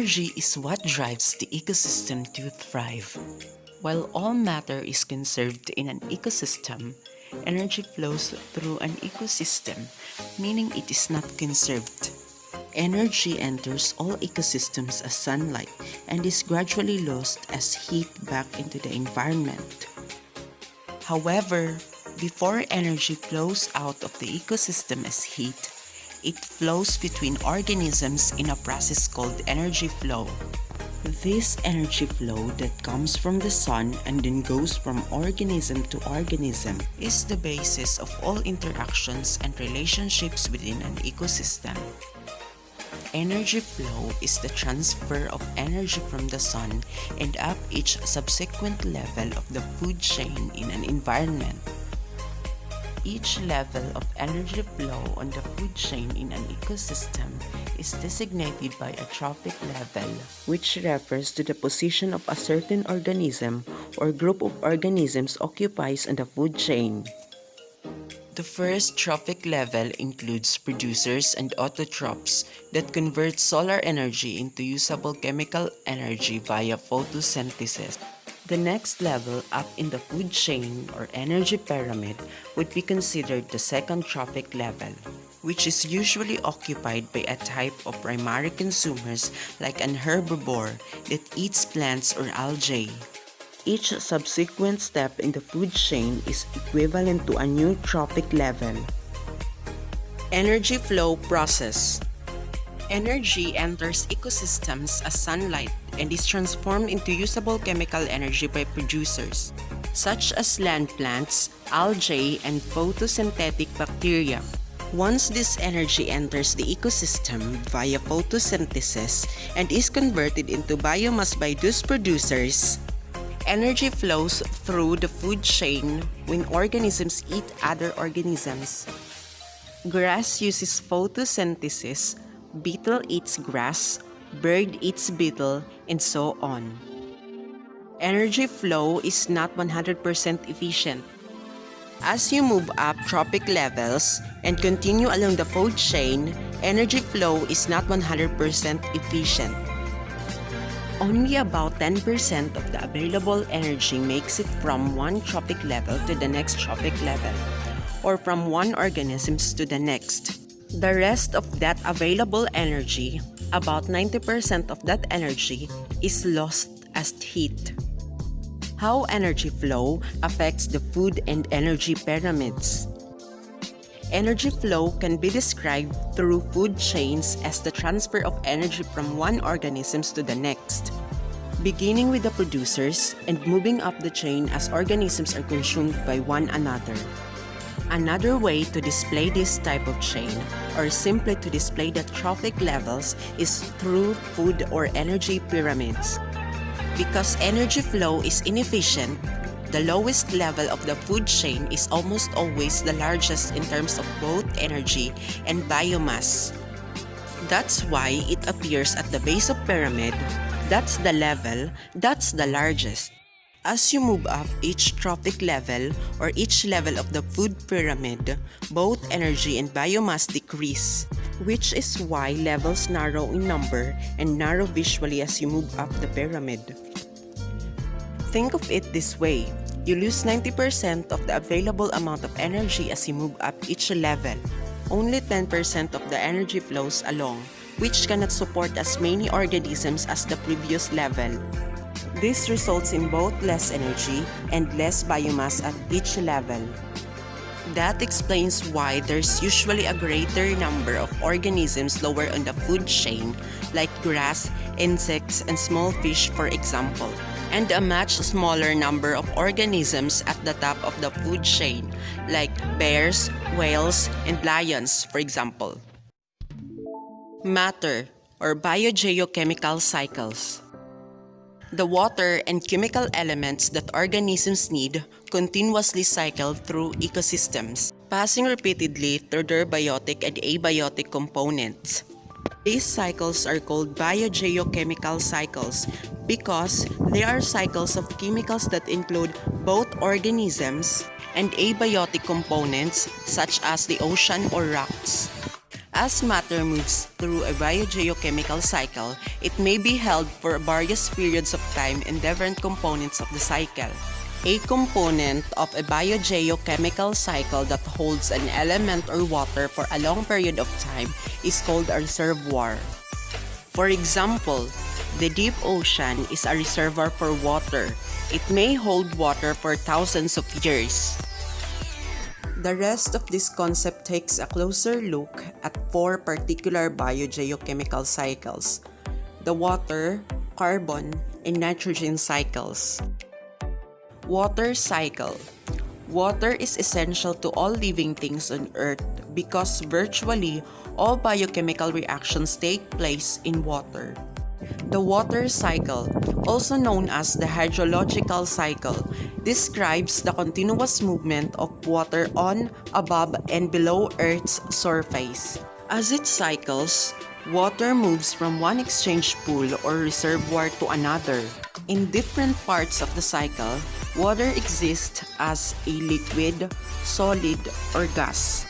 Energy is what drives the ecosystem to thrive. While all matter is conserved in an ecosystem, energy flows through an ecosystem, meaning it is not conserved. Energy enters all ecosystems as sunlight and is gradually lost as heat back into the environment. However, before energy flows out of the ecosystem as heat, it flows between organisms in a process called energy flow. This energy flow that comes from the sun and then goes from organism to organism is the basis of all interactions and relationships within an ecosystem. Energy flow is the transfer of energy from the sun and up each subsequent level of the food chain in an environment. Each level of energy flow on the food chain in an ecosystem is designated by a trophic level, which refers to the position of a certain organism or group of organisms occupies on the food chain. The first trophic level includes producers and autotrophs that convert solar energy into usable chemical energy via photosynthesis. The next level up in the food chain or energy pyramid would be considered the second trophic level, which is usually occupied by a type of primary consumers like an herbivore that eats plants or algae. Each subsequent step in the food chain is equivalent to a new trophic level. Energy flow process. Energy enters ecosystems as sunlight and is transformed into usable chemical energy by producers, such as land plants, algae, and photosynthetic bacteria. Once this energy enters the ecosystem via photosynthesis and is converted into biomass by those producers, energy flows through the food chain when organisms eat other organisms. Grass uses photosynthesis, beetle eats grass, bird eats beetle, and so on. Energy flow is not 100% efficient. As you move up trophic levels and continue along the food chain, energy flow is not 100% efficient. Only about 10% of the available energy makes it from one trophic level to the next trophic level, or from one organism to the next. The rest of that available energy, about 90% of that energy, is lost as heat. How energy flow affects the food and energy pyramids. Energy flow can be described through food chains as the transfer of energy from one organism to the next, beginning with the producers and moving up the chain as organisms are consumed by one another. Another way to display this type of chain, or simply to display the trophic levels, is through food or energy pyramids. Because energy flow is inefficient, the lowest level of the food chain is almost always the largest in terms of both energy and biomass. That's why it appears at the base of pyramid. That's the level, that's the largest. As you move up each trophic level or each level of the food pyramid, both energy and biomass decrease, which is why levels narrow in number and narrow visually as you move up the pyramid. Think of it this way: you lose 90% of the available amount of energy as you move up each level. Only 10% of the energy flows along, which cannot support as many organisms as the previous level. This results in both less energy and less biomass at each level. That explains why there's usually a greater number of organisms lower on the food chain, like grass, insects, and small fish, for example, and a much smaller number of organisms at the top of the food chain, like bears, whales, and lions, for example. Matter, or biogeochemical cycles. The water and chemical elements that organisms need continuously cycle through ecosystems, passing repeatedly through their biotic and abiotic components. These cycles are called biogeochemical cycles because they are cycles of chemicals that include both organisms and abiotic components such as the ocean or rocks. As matter moves through a biogeochemical cycle, it may be held for various periods of time in different components of the cycle. A component of a biogeochemical cycle that holds an element or water for a long period of time is called a reservoir. For example, the deep ocean is a reservoir for water. It may hold water for thousands of years. The rest of this concept takes a closer look at 4 particular biogeochemical cycles: the water, carbon, and nitrogen cycles. Water cycle. Water is essential to all living things on Earth because virtually all biochemical reactions take place in water. The water cycle, also known as the hydrological cycle, describes the continuous movement of water on, above, and below Earth's surface. As it cycles, water moves from one exchange pool or reservoir to another. In different parts of the cycle, water exists as a liquid, solid, or gas.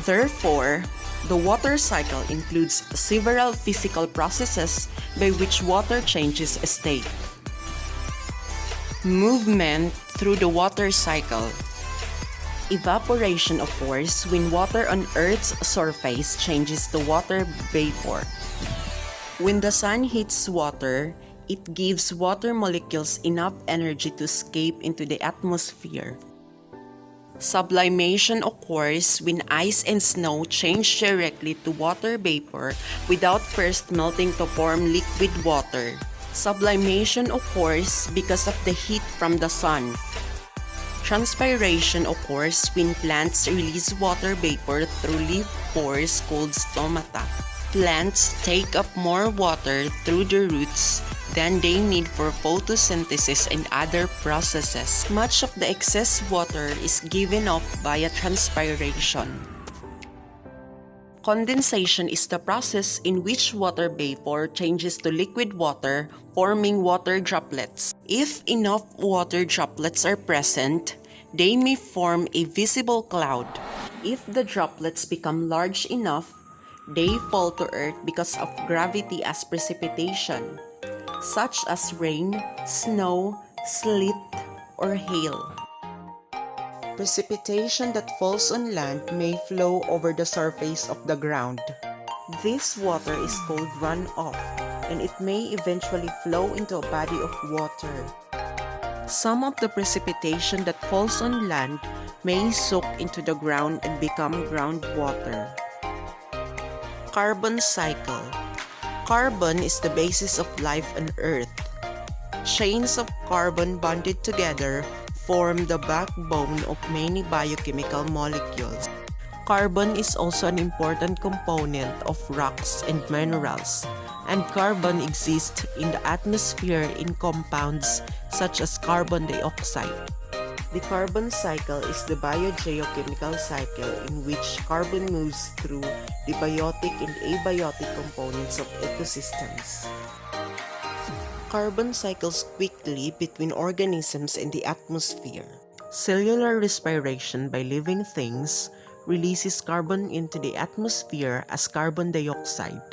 Therefore, the water cycle includes several physical processes by which water changes state. Movement through the water cycle. Evaporation occurs when water on Earth's surface changes to water vapor. When the sun hits water, it gives water molecules enough energy to escape into the atmosphere. Sublimation occurs when ice and snow change directly to water vapor without first melting to form liquid water. Sublimation occurs because of the heat from the sun. Transpiration occurs when plants release water vapor through leaf pores called stomata. Plants take up more water through the roots than they need for photosynthesis and other processes. Much of the excess water is given off via transpiration. Condensation is the process in which water vapor changes to liquid water, forming water droplets. If enough water droplets are present, they may form a visible cloud. If the droplets become large enough, they fall to Earth because of gravity as precipitation, such as rain, snow, sleet, or hail. Precipitation that falls on land may flow over the surface of the ground. This water is called runoff, and it may eventually flow into a body of water. Some of the precipitation that falls on land may soak into the ground and become groundwater. Carbon cycle. Carbon is the basis of life on Earth. Chains of carbon bonded together form the backbone of many biochemical molecules. Carbon is also an important component of rocks and minerals, and carbon exists in the atmosphere in compounds such as carbon dioxide. The carbon cycle is the biogeochemical cycle in which carbon moves through the biotic and abiotic components of ecosystems. Carbon cycles quickly between organisms in the atmosphere. Cellular respiration by living things releases carbon into the atmosphere as carbon dioxide.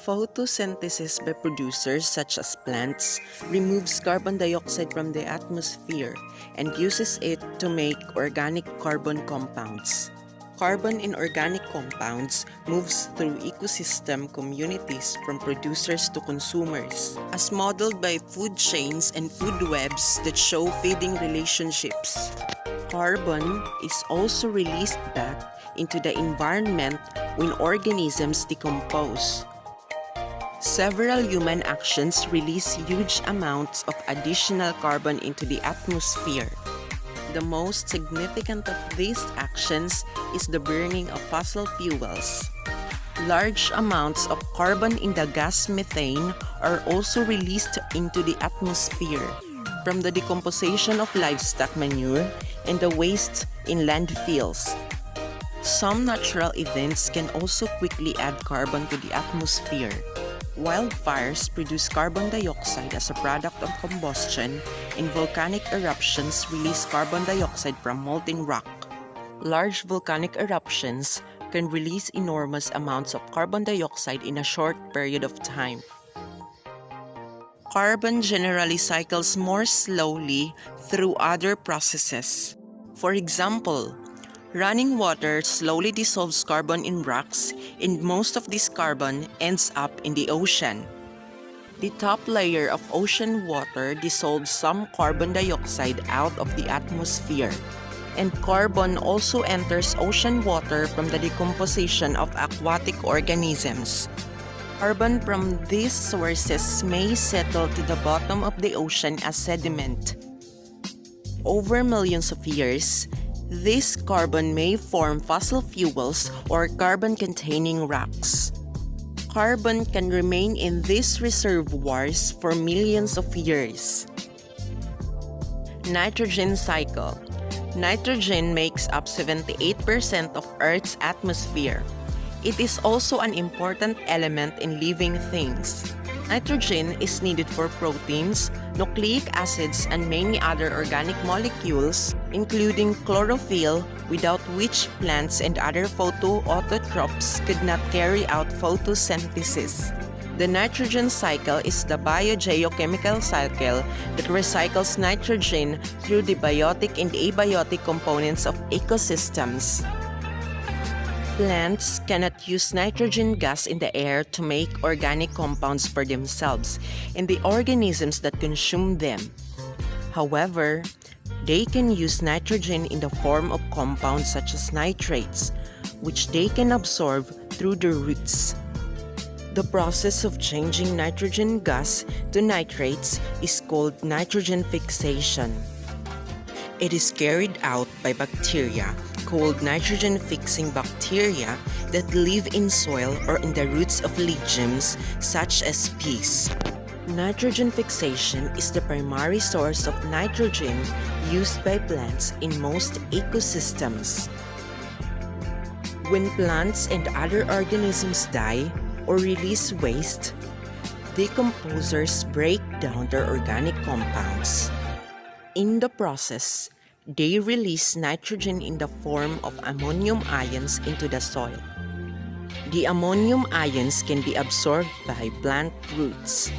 Photosynthesis by producers such as plants removes carbon dioxide from the atmosphere and uses it to make organic carbon compounds. Carbon in organic compounds moves through ecosystem communities from producers to consumers, as modeled by food chains and food webs that show feeding relationships. Carbon is also released back into the environment when organisms decompose. Several human actions release huge amounts of additional carbon into the atmosphere. The most significant of these actions is the burning of fossil fuels. Large amounts of carbon in the gas methane are also released into the atmosphere from the decomposition of livestock manure and the waste in landfills. Some natural events can also quickly add carbon to the atmosphere. Wildfires produce carbon dioxide as a product of combustion, and volcanic eruptions release carbon dioxide from molten rock. Large volcanic eruptions can release enormous amounts of carbon dioxide in a short period of time. Carbon generally cycles more slowly through other processes. For example, running water slowly dissolves carbon in rocks, and most of this carbon ends up in the ocean. The top layer of ocean water dissolves some carbon dioxide out of the atmosphere, and carbon also enters ocean water from the decomposition of aquatic organisms. Carbon from these sources may settle to the bottom of the ocean as sediment. Over millions of years, this carbon may form fossil fuels or carbon-containing rocks. Carbon can remain in these reservoirs for millions of years. Nitrogen cycle. Nitrogen makes up 78% of Earth's atmosphere. It is also an important element in living things. Nitrogen is needed for proteins, nucleic acids, and many other organic molecules, including chlorophyll, without which plants and other photoautotrophs could not carry out photosynthesis. The nitrogen cycle is the biogeochemical cycle that recycles nitrogen through the biotic and abiotic components of ecosystems. Plants cannot use nitrogen gas in the air to make organic compounds for themselves and the organisms that consume them. However, they can use nitrogen in the form of compounds such as nitrates, which they can absorb through their roots. The process of changing nitrogen gas to nitrates is called nitrogen fixation. It is carried out by bacteria called nitrogen-fixing bacteria that live in soil or in the roots of legumes such as peas. Nitrogen fixation is the primary source of nitrogen used by plants in most ecosystems. When plants and other organisms die or release waste, decomposers break down their organic compounds. In the process, they release nitrogen in the form of ammonium ions into the soil. The ammonium ions can be absorbed by plant roots.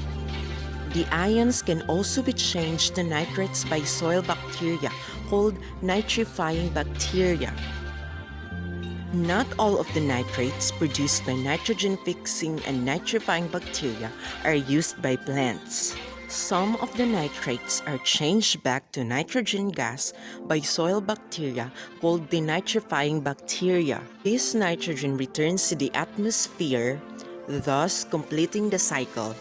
The ions can also be changed to nitrates by soil bacteria called nitrifying bacteria. Not all of the nitrates produced by nitrogen-fixing and nitrifying bacteria are used by plants. Some of the nitrates are changed back to nitrogen gas by soil bacteria called denitrifying bacteria. This nitrogen returns to the atmosphere, thus completing the cycle.